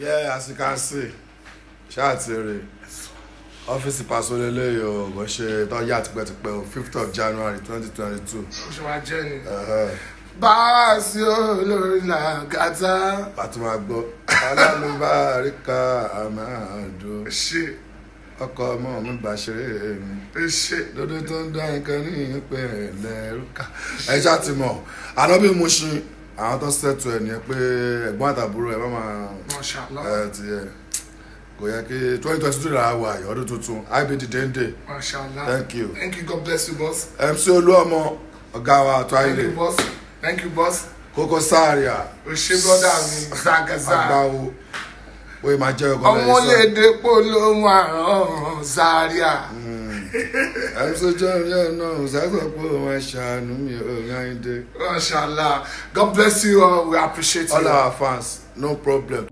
Yeah, as you can see, Shatiri. Office Paso Lele, bó ṣe tó yá tipẹ́tipẹ́ o 5th of January 2022. Oṣù wa jẹ́ ni. Báwa sí olórí làgàtà. Bàtúmọ̀ àgbọ̀. Alálùbáríkà Amadu. Ṣé. Ọkọ ọmọ mi bá ṣeré mi. Ṣé. Dodo tó ń dá nǹkan ní ìpínlẹ̀ Rúkà. Ẹ ṣáà ti mọ̀, Ànábì Mushin, àwọn tó ṣètò ẹ̀ nìyẹn pé ẹ̀gbọ́n àtàbúrò ẹ̀ má máa. Mashallah. Ti ẹ̀. Kò yẹ kí 2022 ra wà ọdún tuntun IBD Dende. Mashallah. Thank you. Thank you, God bless you, boss. MC Olúọmọ ọ̀gá wa tó Thank ayé. you, boss. Thank you, boss. Kókó Zaria. Òṣè brother mi Zagaza. Àgbáwo. Bóyá máa jẹ́ ọkọ lẹ́yìn sọ. Ọmọlédè polówó àrùn Zaria. MC Jọ́rin náà ṣàgbọ́ pé wọ́n ṣàánú mi ò ráyìndé. Mashallah. God bless you all. We appreciate you. All our fans, no problem.